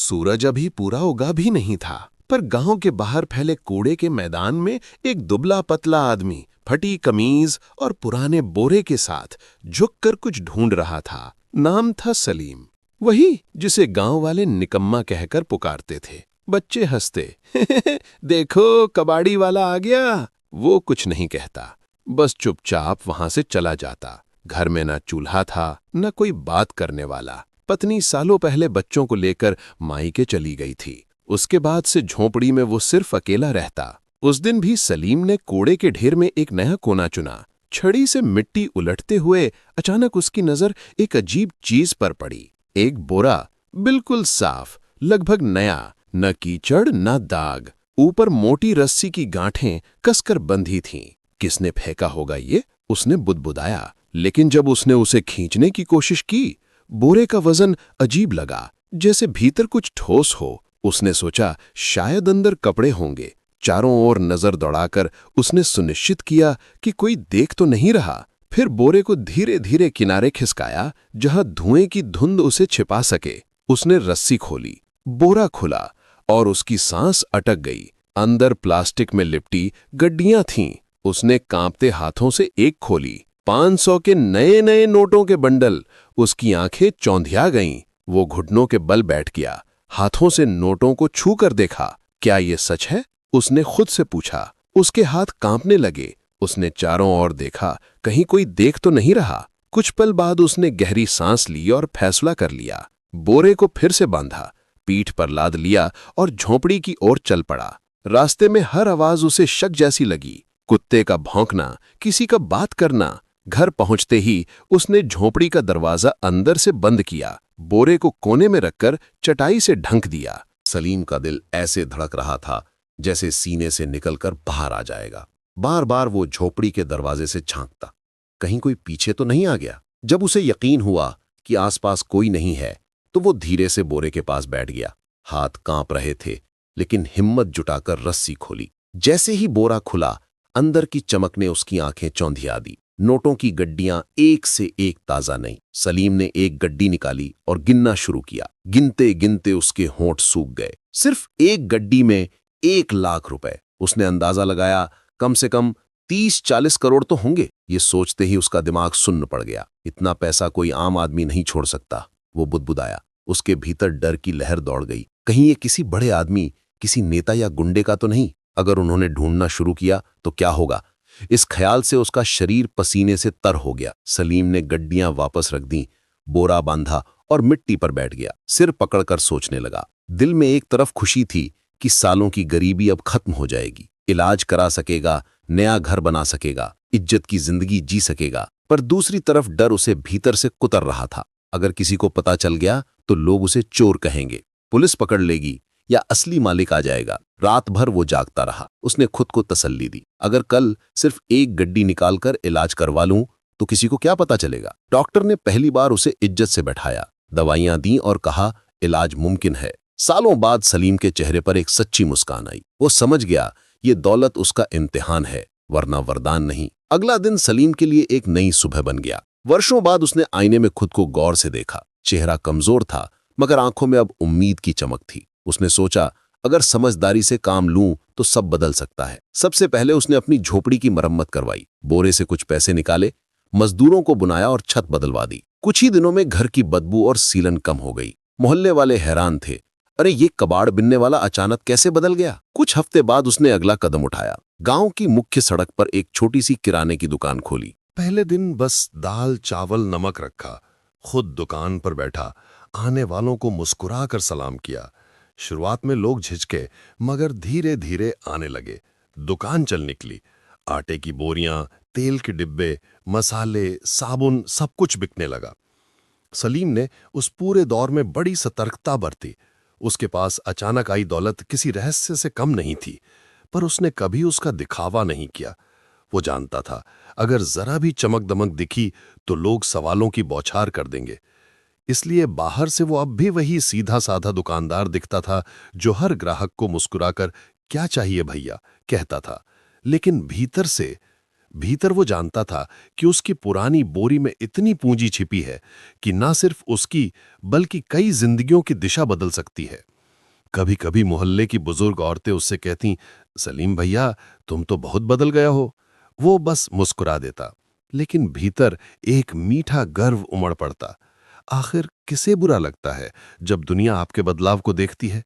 सूरज अभी पूरा उगा भी नहीं था, पर गांव के बाहर फैले कूड़े के मैदान में एक दुबला पतला आदमी फटी कमीज और पुराने बोरे के साथ झुककर कुछ ढूंढ रहा था। नाम था सलीम, वही जिसे गांव वाले निकम्मा कहकर पुकारते थे। बच्चे हंसते, देखो कबाड़ी वाला आ गया। वो कुछ नहीं कहता, बस चुपचाप वहां से चला जाता। घर में न चूल्हा था, न कोई बात करने वाला। पत्नी सालों पहले बच्चों को लेकर मायके चली गई थी। उसके बाद से झोंपड़ी में वो सिर्फ अकेला रहता। उस दिन भी सलीम ने कूड़े के ढेर में एक नया कोना चुना। छड़ी से मिट्टी उलटते हुए अचानक उसकी नजर एक अजीब चीज पर पड़ी। एक बोरा, बिल्कुल साफ, लगभग नया, न कीचड़ न दाग। ऊपर मोटी रस्सी की गांठें कसकर बंधी थीं। किसने फेंका होगा ये? उसने बुदबुदाया, लेकिन जब उसने उसे खींचने की कोशिश की, बोरे का वजन अजीब लगा, जैसे भीतर कुछ ठोस हो। उसने सोचा शायद अंदर कपड़े होंगे। चारों ओर नजर दौड़ाकर उसने सुनिश्चित किया कि कोई देख तो नहीं रहा। फिर बोरे को धीरे धीरे किनारे खिसकाया, जहां धुएं की धुंध उसे छिपा सके। उसने रस्सी खोली, बोरा खुला और उसकी सांस अटक गई। अंदर प्लास्टिक में लिपटी गड्डियां थीं। उसने कांपते हाथों से एक खोली, 500 के नए नए नोटों के बंडल। उसकी आंखें चौंधिया गईं। वो घुटनों के बल बैठ गया, हाथों से नोटों को छू कर देखा। क्या ये सच है? उसने खुद से पूछा। उसके हाथ कांपने लगे। उसने चारों ओर देखा, कहीं कोई देख तो नहीं रहा। कुछ पल बाद उसने गहरी सांस ली और फैसला कर लिया। बोरे को फिर से बांधा, पीठ पर लाद लिया और झोंपड़ी की ओर चल पड़ा। रास्ते में हर आवाज उसे शक जैसी लगी, कुत्ते का भौंकना, किसी का बात करना। घर पहुंचते ही उसने झोंपड़ी का दरवाजा अंदर से बंद किया, बोरे को कोने में रखकर चटाई से ढंक दिया। सलीम का दिल ऐसे धड़क रहा था जैसे सीने से निकलकर बाहर आ जाएगा। बार बार वो झोपड़ी के दरवाजे से झांकता, कहीं कोई पीछे तो नहीं आ गया। जब उसे यकीन हुआ कि आसपास कोई नहीं है, तो वो धीरे से बोरे के पास बैठ गया। हाथ कांप रहे थे, लेकिन हिम्मत जुटाकर रस्सी खोली। जैसे ही बोरा खुला, अंदर की चमक ने उसकी आंखें चौंधिया दी। नोटों की गड्डियां एक से एक ताजा नई। सलीम ने एक गड्डी निकाली और गिनना शुरू किया। गिनते गिनते उसके होंठ सूख गए। सिर्फ एक गड्डी में 1 लाख रुपए। उसने अंदाजा लगाया, कम से कम 30-40 करोड़ तो होंगे। ये सोचते ही उसका दिमाग सुन्न पड़ गया। इतना पैसा कोई आम आदमी नहीं छोड़ सकता। वो बुदबुदाया। उसके भीतर डर की लहर दौड़ गई। कहीं ये किसी बड़े आदमी, किसी नेता या गुंडे का तो नहीं? अगर उन्होंने ढूंढना शुरू किया तो क्या होगा? इस ख्याल से उसका शरीर पसीने से तर हो गया। सलीम ने गड्डियां वापस रख दी, बोरा बांधा और मिट्टी पर बैठ गया। सिर पकड़कर सोचने लगा। दिल में एक तरफ खुशी थी कि सालों की गरीबी अब खत्म हो जाएगी, इलाज करा सकेगा, नया घर बना सकेगा, इज्जत की जिंदगी जी सकेगा। पर दूसरी तरफ डर उसे भीतर से कुतर रहा था। अगर किसी को पता चल गया तो लोग उसे चोर कहेंगे, पुलिस पकड़ लेगी या असली मालिक आ जाएगा। रात भर वो जागता रहा। उसने खुद को तसल्ली दी, अगर कल सिर्फ एक गड्डी निकालकर इलाज करवा लूं तो किसी को क्या पता चलेगा। डॉक्टर ने पहली बार उसे इज्जत से बैठाया, दवाइयां दी और कहा इलाज मुमकिन है। सालों बाद सलीम के चेहरे पर एक सच्ची मुस्कान आई। वो समझ गया ये दौलत उसका इम्तिहान है, वरना वरदान नहीं। अगला दिन सलीम के लिए एक नई सुबह बन गया। वर्षों बाद उसने आईने में खुद को गौर से देखा। चेहरा कमजोर था, मगर आंखों में अब उम्मीद की चमक थी। उसने सोचा अगर समझदारी से काम लूं तो सब बदल सकता है। सबसे पहले उसने अपनी झोपड़ी की मरम्मत करवाई, बोरे से कुछ पैसे निकाले, मजदूरों को बुलाया और छत बदलवा दी। कुछ ही दिनों में घर की बदबू और सीलन कम हो गई। मोहल्ले वाले हैरान थे, अरे ये कबाड़ बिनने वाला अचानक कैसे बदल गया। कुछ हफ्ते बाद उसने अगला कदम उठाया। गांव की मुख्य सड़क पर एक छोटी सी किराने की दुकान खोली। पहले दिन बस दाल चावल नमक रखा, खुद दुकान पर बैठा, आने वालों को मुस्कुरा कर सलाम किया। शुरुआत में लोग झिझके, मगर धीरे धीरे आने लगे। दुकान चल निकली। आटे की बोरियां, तेल के डिब्बे, मसाले, साबुन, सब कुछ बिकने लगा। सलीम ने उस पूरे दौर में बड़ी सतर्कता बरती। उसके पास अचानक आई दौलत किसी रहस्य से कम नहीं थी, पर उसने कभी उसका दिखावा नहीं किया। वो जानता था अगर जरा भी चमक दमक दिखी तो लोग सवालों की बौछार कर देंगे। इसलिए बाहर से वो अब भी वही सीधा साधा दुकानदार दिखता था जो हर ग्राहक को मुस्कुराकर क्या चाहिए भैया कहता था। लेकिन भीतर वो जानता था कि उसकी पुरानी बोरी में इतनी पूंजी छिपी है कि ना सिर्फ उसकी बल्कि कई जिंदगियों की दिशा बदल सकती है। कभी कभी मोहल्ले की बुजुर्ग औरतें उससे कहती, सलीम भैया तुम तो बहुत बदल गया हो। वो बस मुस्कुरा देता, लेकिन भीतर एक मीठा गर्व उमड़ पड़ता। आखिर किसे बुरा लगता है जब दुनिया आपके बदलाव को देखती है।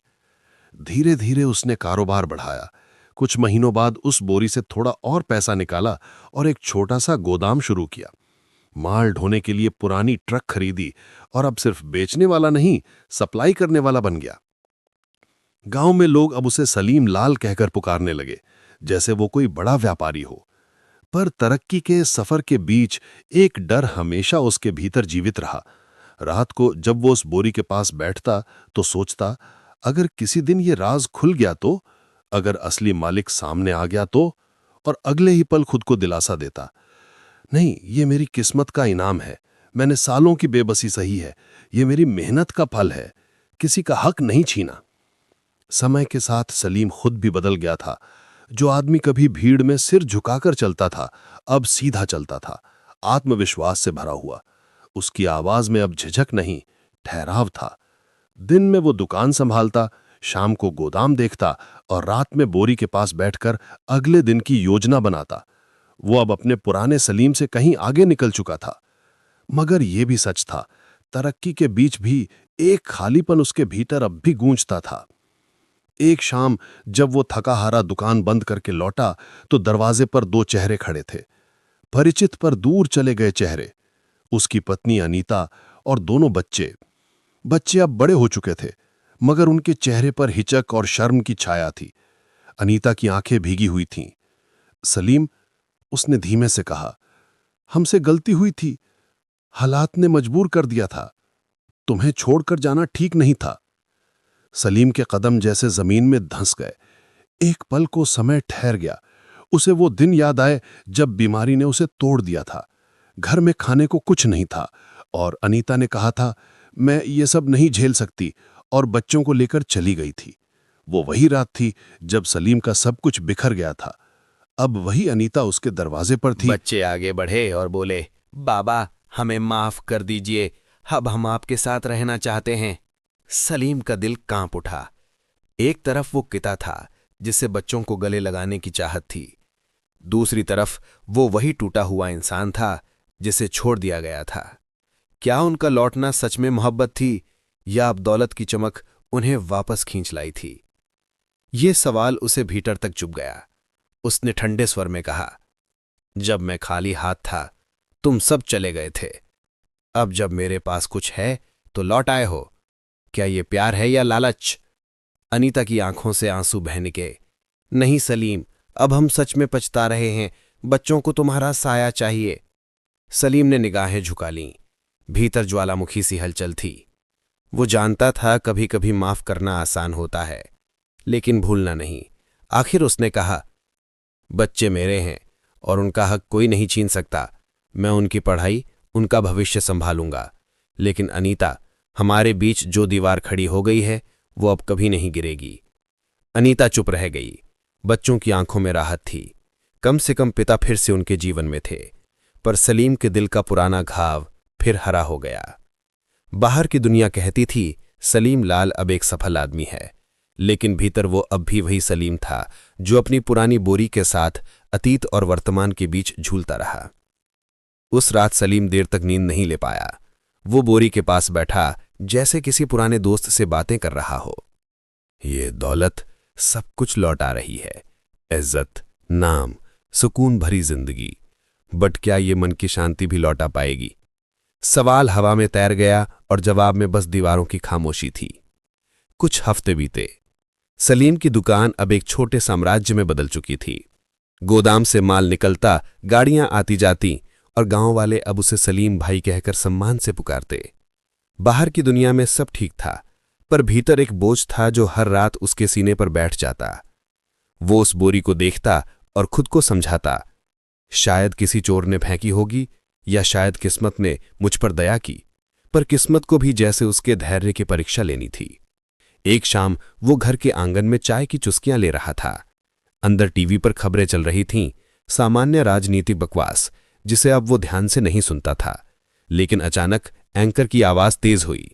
धीरे धीरे उसने कारोबार बढ़ाया। कुछ महीनों बाद उस बोरी से थोड़ा और पैसा निकाला और एक छोटा सा गोदाम शुरू किया। माल ढोने के लिए पुरानी ट्रक खरीदी और अब सिर्फ बेचने वाला नहीं, सप्लाई करने वाला बन गया। गांव में लोग अब उसे सलीम लाल कहकर पुकारने लगे, जैसे वो कोई बड़ा व्यापारी हो। पर तरक्की के सफर के बीच एक डर हमेशा उसके भीतर जीवित रहा। रात को जब वो उस बोरी के पास बैठता तो सोचता, अगर किसी दिन ये राज खुल गया तो, अगर असली मालिक सामने आ गया तो। और अगले ही पल खुद को दिलासा देता, नहीं, ये मेरी किस्मत का इनाम है, मैंने सालों की बेबसी सही है, ये मेरी मेहनत का फल है, किसी का हक नहीं छीना। समय के साथ सलीम खुद भी बदल गया था। जो आदमी कभी भीड़ में सिर झुकाकर चलता था, अब सीधा चलता था, आत्मविश्वास से भरा हुआ। उसकी आवाज में अब झिझक नहीं, ठहराव था। दिन में वो दुकान संभालता, शाम को गोदाम देखता और रात में बोरी के पास बैठकर अगले दिन की योजना बनाता। वो अब अपने पुराने सलीम से कहीं आगे निकल चुका था। मगर यह भी सच था, तरक्की के बीच भी एक खालीपन उसके भीतर अब भी गूंजता था। एक शाम जब वो थका हारा दुकान बंद करके लौटा तो दरवाजे पर दो चेहरे खड़े थे, परिचित पर दूर चले गए चेहरे। उसकी पत्नी अनीता और दोनों बच्चे। बच्चे अब बड़े हो चुके थे, मगर उनके चेहरे पर हिचक और शर्म की छाया थी। अनीता की आंखें भीगी हुई थीं। सलीम, उसने धीमे से कहा, हमसे गलती हुई थी, हालात ने मजबूर कर दिया था, तुम्हें छोड़कर जाना ठीक नहीं था। सलीम के कदम जैसे जमीन में धंस गए। एक पल को समय ठहर गया। उसे वो दिन याद आए जब बीमारी ने उसे तोड़ दिया था। घर में खाने को कुछ नहीं था और अनीता ने कहा था, मैं ये सब नहीं झेल सकती, और बच्चों को लेकर चली गई थी। वो वही रात थी जब सलीम का सब कुछ बिखर गया था। अब वही अनीता उसके दरवाजे पर थी। बच्चे आगे बढ़े और बोले, बाबा हमें माफ कर दीजिए, अब हम आपके साथ रहना चाहते हैं। सलीम का दिल कांप उठा। एक तरफ वो पिता था जिसे बच्चों को गले लगाने की चाहत थी, दूसरी तरफ वो वही टूटा हुआ इंसान था जिसे छोड़ दिया गया था। क्या उनका लौटना सच में मोहब्बत थी या अब दौलत की चमक उन्हें वापस खींच लाई थी? ये सवाल उसे भीतर तक चुभ गया। उसने ठंडे स्वर में कहा, जब मैं खाली हाथ था तुम सब चले गए थे, अब जब मेरे पास कुछ है तो लौट आए हो। क्या ये प्यार है या लालच? अनीता की आंखों से आंसू बह निकले। नहीं सलीम, अब हम सच में पछता रहे हैं, बच्चों को तुम्हारा साया चाहिए। सलीम ने निगाहें झुका लीं। भीतर ज्वालामुखी सी हलचल थी। वो जानता था कभी कभी माफ करना आसान होता है, लेकिन भूलना नहीं। आखिर उसने कहा, बच्चे मेरे हैं और उनका हक कोई नहीं छीन सकता। मैं उनकी पढ़ाई, उनका भविष्य संभालूंगा। लेकिन अनीता, हमारे बीच जो दीवार खड़ी हो गई है वो अब कभी नहीं गिरेगी। अनीता चुप रह गई। बच्चों की आंखों में राहत थी। कम से कम पिता फिर से उनके जीवन में थे। पर सलीम के दिल का पुराना घाव फिर हरा हो गया। बाहर की दुनिया कहती थी सलीम लाल अब एक सफल आदमी है, लेकिन भीतर वो अब भी वही सलीम था जो अपनी पुरानी बोरी के साथ अतीत और वर्तमान के बीच झूलता रहा। उस रात सलीम देर तक नींद नहीं ले पाया। वो बोरी के पास बैठा जैसे किसी पुराने दोस्त से बातें कर रहा हो। ये दौलत सब कुछ लौटा रही है, इज्जत, नाम, सुकून भरी जिंदगी, बट क्या ये मन की शांति भी लौटा पाएगी? सवाल हवा में तैर गया और जवाब में बस दीवारों की खामोशी थी। कुछ हफ्ते बीते। सलीम की दुकान अब एक छोटे साम्राज्य में बदल चुकी थी। गोदाम से माल निकलता, गाड़ियां आती जाती और गांव वाले अब उसे सलीम भाई कहकर सम्मान से पुकारते। बाहर की दुनिया में सब ठीक था, पर भीतर एक बोझ था जो हर रात उसके सीने पर बैठ जाता। वो उस बोरी को देखता और खुद को समझाता, शायद किसी चोर ने फेंकी होगी या शायद किस्मत ने मुझ पर दया की। पर किस्मत को भी जैसे उसके धैर्य की परीक्षा लेनी थी। एक शाम वो घर के आंगन में चाय की चुस्कियां ले रहा था। अंदर टीवी पर खबरें चल रही थीं, सामान्य राजनीतिक बकवास जिसे अब वो ध्यान से नहीं सुनता था। लेकिन अचानक एंकर की आवाज तेज हुई।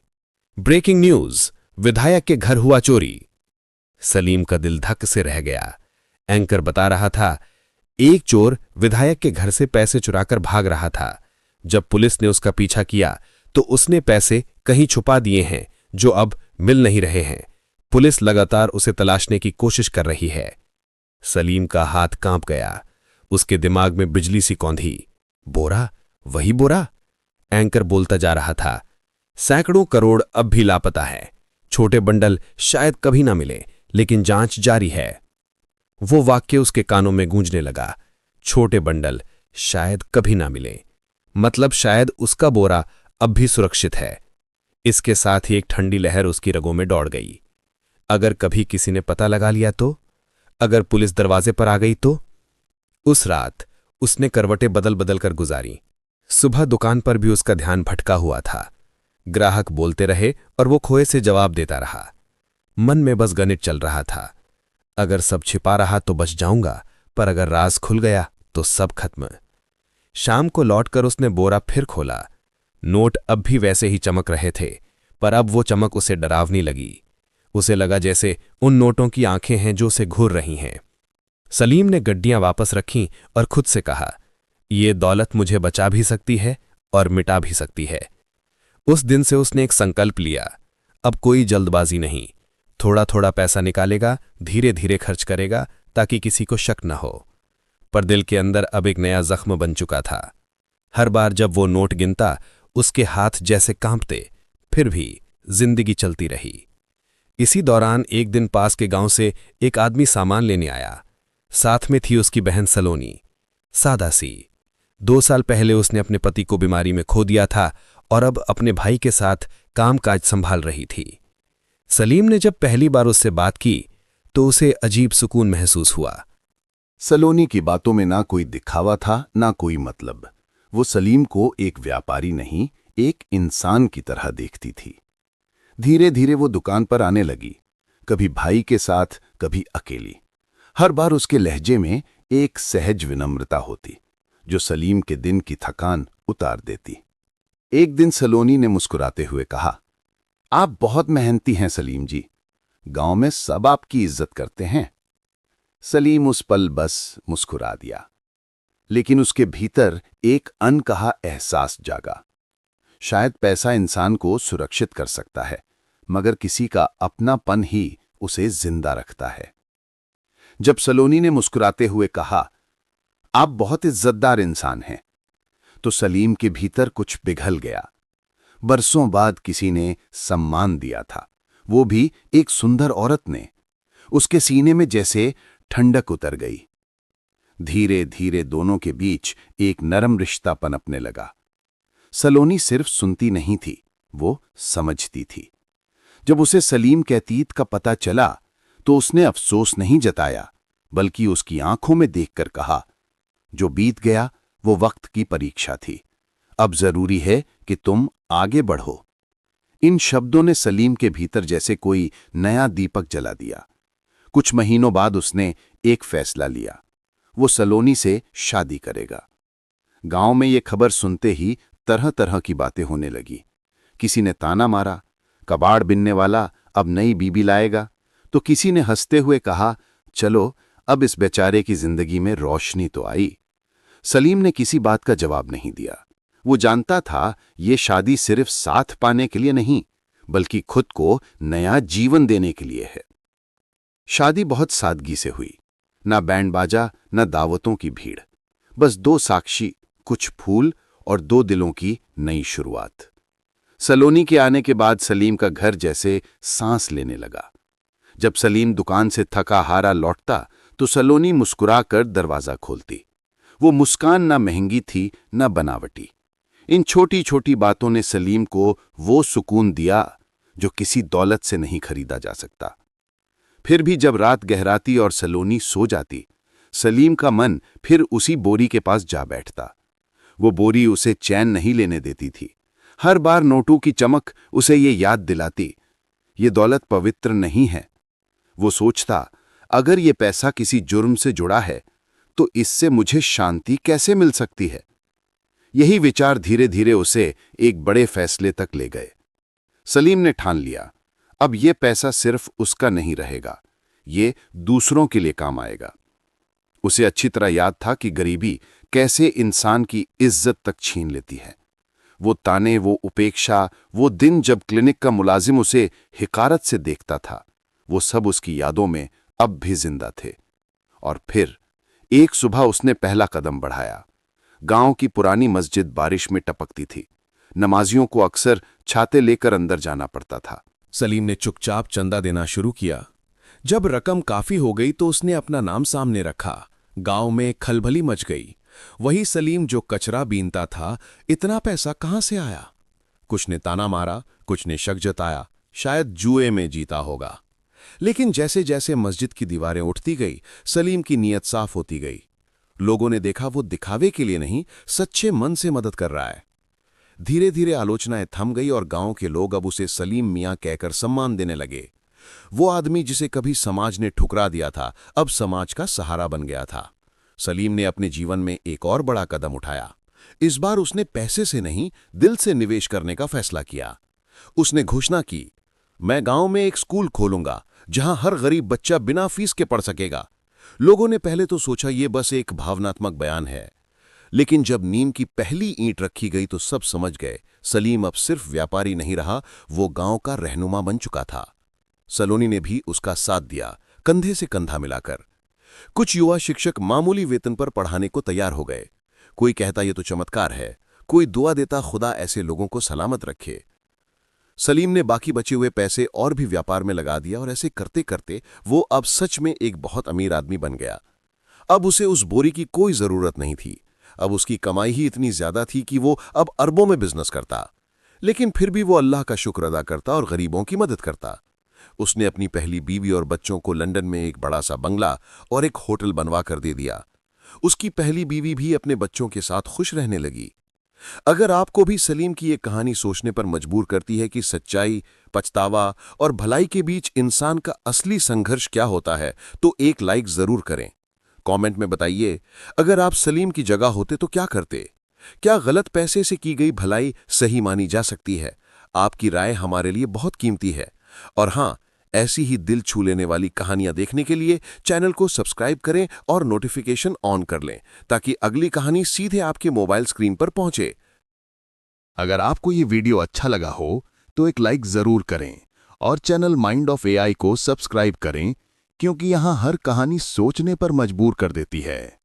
ब्रेकिंग न्यूज, विधायक के घर हुआ चोरी। सलीम का दिल धक से रह गया। एंकर बता रहा था, एक चोर विधायक के घर से पैसे चुराकर भाग रहा था। जब पुलिस ने उसका पीछा किया तो उसने पैसे कहीं छुपा दिए हैं जो अब मिल नहीं रहे हैं। पुलिस लगातार उसे तलाशने की कोशिश कर रही है। सलीम का हाथ कांप गया। उसके दिमाग में बिजली सी कौंधी। बोरा, वही बोरा। एंकर बोलता जा रहा था, सैकड़ों करोड़ अब भी लापता है। छोटे बंडल शायद कभी ना मिले, लेकिन जांच जारी है। वो वाक्य उसके कानों में गूंजने लगा। छोटे बंडल शायद कभी ना मिले, मतलब शायद उसका बोरा अब भी सुरक्षित है। इसके साथ ही एक ठंडी लहर उसकी रगों में दौड़ गई। अगर कभी किसी ने पता लगा लिया तो? अगर पुलिस दरवाजे पर आ गई तो? उस रात उसने करवटें बदल बदल कर गुजारी। सुबह दुकान पर भी उसका ध्यान भटका हुआ था। ग्राहक बोलते रहे और वो खोए से जवाब देता रहा। मन में बस गणित चल रहा था, अगर सब छिपा रहा तो बच जाऊंगा, पर अगर राज खुल गया तो सब खत्म। शाम को लौटकर उसने बोरा फिर खोला। नोट अब भी वैसे ही चमक रहे थे, पर अब वो चमक उसे डरावनी लगी। उसे लगा जैसे उन नोटों की आंखें हैं जो उसे घूर रही हैं। सलीम ने गड्डियां वापस रखीं और खुद से कहा, ये दौलत मुझे बचा भी सकती है और मिटा भी सकती है। उस दिन से उसने एक संकल्प लिया, अब कोई जल्दबाजी नहीं। थोड़ा थोड़ा पैसा निकालेगा, धीरे धीरे खर्च करेगा ताकि किसी को शक न हो। पर दिल के अंदर अब एक नया जख्म बन चुका था। हर बार जब वो नोट गिनता उसके हाथ जैसे कांपते, फिर भी जिंदगी चलती रही। इसी दौरान एक दिन पास के गांव से एक आदमी सामान लेने आया। साथ में थी उसकी बहन सलोनी, सादा सी। 2 साल पहले उसने अपने पति को बीमारी में खो दिया था और अब अपने भाई के साथ कामकाज संभाल रही थी। सलीम ने जब पहली बार उससे बात की तो उसे अजीब सुकून महसूस हुआ। सलोनी की बातों में ना कोई दिखावा था, ना कोई मतलब। वो सलीम को एक व्यापारी नहीं, एक इंसान की तरह देखती थी। धीरे धीरे वो दुकान पर आने लगी, कभी भाई के साथ, कभी अकेली। हर बार उसके लहजे में एक सहज विनम्रता होती जो सलीम के दिन की थकान उतार देती। एक दिन सलोनी ने मुस्कुराते हुए कहा, आप बहुत मेहनती हैं सलीम जी, गांव में सब आपकी इज्जत करते हैं। सलीम उस पल बस मुस्कुरा दिया, लेकिन उसके भीतर एक अनकहा एहसास जागा। शायद पैसा इंसान को सुरक्षित कर सकता है, मगर किसी का अपनापन ही उसे जिंदा रखता है। जब सलोनी ने मुस्कुराते हुए कहा, आप बहुत इज्जतदार इंसान हैं, तो सलीम के भीतर कुछ पिघल गया। बरसों बाद किसी ने सम्मान दिया था, वो भी एक सुंदर औरत ने। उसके सीने में जैसे ठंडक उतर गई। धीरे धीरे दोनों के बीच एक नरम रिश्ता पनपने लगा। सलोनी सिर्फ सुनती नहीं थी, वो समझती थी। जब उसे सलीम के अतीत का पता चला तो उसने अफसोस नहीं जताया, बल्कि उसकी आंखों में देखकर कहा, जो बीत गया वो वक्त की परीक्षा थी, अब जरूरी है कि तुम आगे बढ़ो। इन शब्दों ने सलीम के भीतर जैसे कोई नया दीपक जला दिया। कुछ महीनों बाद उसने एक फैसला लिया, वो सलोनी से शादी करेगा। गांव में ये खबर सुनते ही तरह तरह की बातें होने लगी। किसी ने ताना मारा, कबाड़ बिनने वाला अब नई बीबी लाएगा, तो किसी ने हंसते हुए कहा, चलो अब इस बेचारे की जिंदगी में रोशनी तो आई। सलीम ने किसी बात का जवाब नहीं दिया। वो जानता था ये शादी सिर्फ साथ पाने के लिए नहीं, बल्कि खुद को नया जीवन देने के लिए है। शादी बहुत सादगी से हुई, ना बैंड बाजा, ना दावतों की भीड़, बस 2 साक्षी, कुछ फूल और 2 दिलों की नई शुरुआत। सलोनी के आने के बाद सलीम का घर जैसे सांस लेने लगा। जब सलीम दुकान से थका हारा लौटता तो सलोनी मुस्कुराकर दरवाजा खोलती। वो मुस्कान ना महंगी थी, ना बनावटी। इन छोटी छोटी बातों ने सलीम को वो सुकून दिया जो किसी दौलत से नहीं खरीदा जा सकता। फिर भी जब रात गहराती और सलोनी सो जाती, सलीम का मन फिर उसी बोरी के पास जा बैठता। वो बोरी उसे चैन नहीं लेने देती थी। हर बार नोटों की चमक उसे ये याद दिलाती, ये दौलत पवित्र नहीं है। वो सोचता, अगर ये पैसा किसी जुर्म से जुड़ा है तो इससे मुझे शांति कैसे मिल सकती है। यही विचार धीरे धीरे उसे एक बड़े फैसले तक ले गए। सलीम ने ठान लिया, अब ये पैसा सिर्फ उसका नहीं रहेगा, ये दूसरों के लिए काम आएगा। उसे अच्छी तरह याद था कि गरीबी कैसे इंसान की इज्जत तक छीन लेती है। वो ताने, वो उपेक्षा, वो दिन जब क्लिनिक का मुलाजिम उसे हिकारत से देखता था, वो सब उसकी यादों में अब भी जिंदा थे। और फिर एक सुबह उसने पहला कदम बढ़ाया। गांव की पुरानी मस्जिद बारिश में टपकती थी। नमाजियों को अक्सर छाते लेकर अंदर जाना पड़ता था। सलीम ने चुपचाप चंदा देना शुरू किया। जब रकम काफी हो गई तो उसने अपना नाम सामने रखा। गांव में खलबली मच गई। वही सलीम जो कचरा बीनता था, इतना पैसा कहां से आया? कुछ ने ताना मारा, कुछ ने शक जताया, शायद जुए में जीता होगा। लेकिन जैसे जैसे मस्जिद की दीवारें उठती गई, सलीम की नीयत साफ होती गई। लोगों ने देखा वो दिखावे के लिए नहीं, सच्चे मन से मदद कर रहा है। धीरे धीरे आलोचनाएं थम गई और गांव के लोग अब उसे सलीम मियां कहकर सम्मान देने लगे। वो आदमी जिसे कभी समाज ने ठुकरा दिया था, अब समाज का सहारा बन गया था। सलीम ने अपने जीवन में एक और बड़ा कदम उठाया। इस बार उसने पैसे से नहीं, दिल से निवेश करने का फैसला किया। उसने घोषणा की, मैं गांव में एक स्कूल खोलूंगा जहां हर गरीब बच्चा बिना फीस के पढ़ सकेगा। लोगों ने पहले तो सोचा ये बस एक भावनात्मक बयान है, लेकिन जब नींव की पहली ईंट रखी गई तो सब समझ गए, सलीम अब सिर्फ व्यापारी नहीं रहा, वो गांव का रहनुमा बन चुका था। सलोनी ने भी उसका साथ दिया, कंधे से कंधा मिलाकर। कुछ युवा शिक्षक मामूली वेतन पर पढ़ाने को तैयार हो गए। कोई कहता ये तो चमत्कार है, कोई दुआ देता खुदा ऐसे लोगों को सलामत रखे। सलीम ने बाकी बचे हुए पैसे और भी व्यापार में लगा दिया और ऐसे करते करते वो अब सच में एक बहुत अमीर आदमी बन गया। अब उसे उस बोरी की कोई जरूरत नहीं थी। अब उसकी कमाई ही इतनी ज्यादा थी कि वो अब अरबों में बिजनेस करता। लेकिन फिर भी वो अल्लाह का शुक्र अदा करता और गरीबों की मदद करता। उसने अपनी पहली बीवी और बच्चों को लंदन में एक बड़ा सा बंगला और एक होटल बनवा कर दे दिया। उसकी पहली बीवी भी अपने बच्चों के साथ खुश रहने लगी। अगर आपको भी सलीम की ये कहानी सोचने पर मजबूर करती है कि सच्चाई, पछतावा और भलाई के बीच इंसान का असली संघर्ष क्या होता है, तो एक लाइक जरूर करें। कमेंट में बताइए, अगर आप सलीम की जगह होते तो क्या करते? क्या गलत पैसे से की गई भलाई सही मानी जा सकती है? आपकी राय हमारे लिए बहुत कीमती है। और हां, ऐसी ही दिल छू लेने वाली कहानियां देखने के लिए चैनल को सब्सक्राइब करें और नोटिफिकेशन ऑन कर लें, ताकि अगली कहानी सीधे आपके मोबाइल स्क्रीन पर पहुंचे। अगर आपको ये वीडियो अच्छा लगा हो तो एक लाइक जरूर करें और चैनल माइंड ऑफ एआई को सब्सक्राइब करें, क्योंकि यहाँ हर कहानी सोचने पर मजबूर कर देती है।